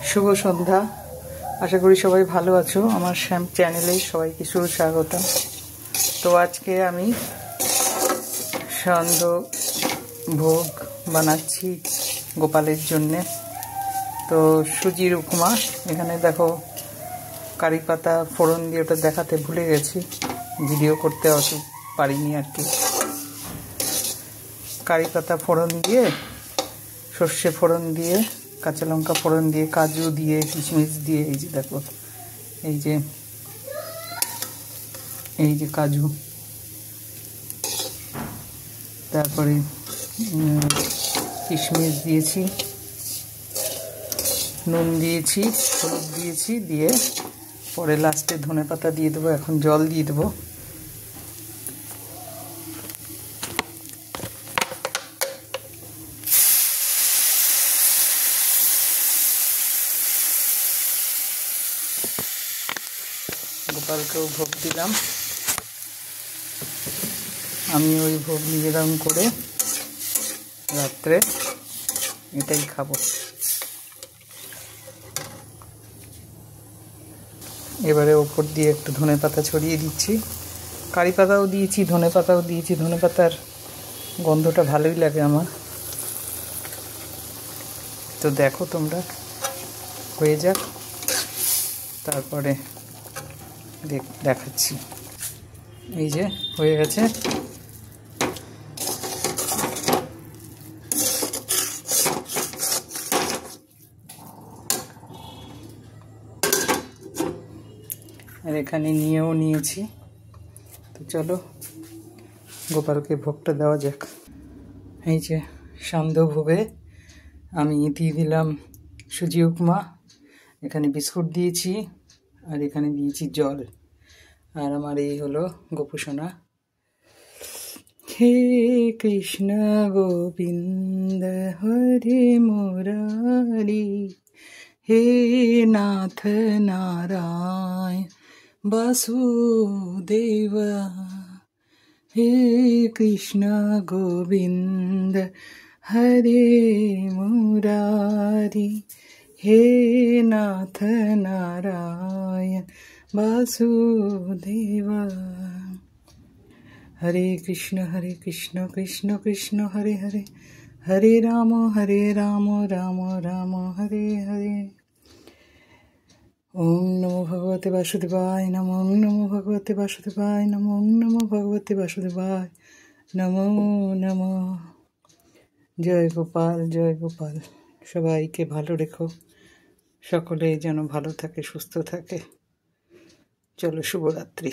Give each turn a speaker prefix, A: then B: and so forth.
A: শুভ সন্ধ্যা। আশা করি সবাই ভালো আছো। আমার শ্যাম চ্যানেলে সবাইকে সুস্বাগতম। তো আজকে আমি সন্ধ্যা ভোগ বানাচ্ছি গোপালের জন্যে। তো সুজির উপমা, এখানে দেখো কারি পাতা ফোড়ন দিয়ে, ওটা দেখাতে ভুলে গেছি, ভিডিও করতে পারিনি আর কি। কারি পাতা ফোড়ন দিয়ে, সর্ষে ফোড়ন দিয়ে, কাঁচা লঙ্কা ফোড়ন দিয়ে, কাজু দিয়ে, কিশমিশ দিয়ে, এই যে দেখো, এই যে কাজু, তারপরে কিশমিশ দিয়েছি, নুন দিয়েছি, হলুদ দিয়েছি, দিয়ে পরে লাস্টে ধনেপাতা দিয়ে দেবো। এখন জল দিয়ে দেবো। গোপালকেও ভোগ দিলাম, আমি ওই ভোগ নিবেদন করে রাত্রে এটাই খাবো। এবারে ওপর দিয়ে একটু ধনেপাতা ছড়িয়ে দিচ্ছি। কারি পাতাও দিয়েছি, ধনেপাতাও দিয়েছি। ধনেপাতার গন্ধটা ভালোই লাগে আমার। তো দেখো তোমরা, হয়ে যাক, তারপরে দেখাচ্ছি। এই যে হয়ে গেছে। আর এখানে নিয়েও নিয়েছি। তো চলো গোপালকে ভোগটা দেওয়া যাক। এই যে সন্ধ্যা ভোগে আমি দিয়ে দিলাম সুজি উপমা, এখানে বিস্কুট দিয়েছি, আর এখানে দিয়েছি জল। আর আমার এই হলো গোপুসোনা। হে কৃষ্ণ গোবিন্দ হরে মুরারি, হে নাথ নারায়ণ বাসুদেব, হে কৃষ্ণ গোবিন্দ হরে মুরারি, হে নাথ নারায়ণ বাসুদেব। হরে কৃষ্ণ কৃষ্ণ কৃষ্ণ হরে হরে, হরে রাম রাম রাম হরে হরে। ওম নমো ভগবতে বাসুদেবায় নমো, ওম নমো ভগবতে বাসুদেবায় নমো, ওম নমো ভগবতে বাসুদেবায় নমো নমো। জয় গোপাল, জয় গোপাল। সবাইকে ভালো রেখো, সকলেই যেন ভালো থাকে, সুস্থ থাকে। চলো, শুভরাত্রি।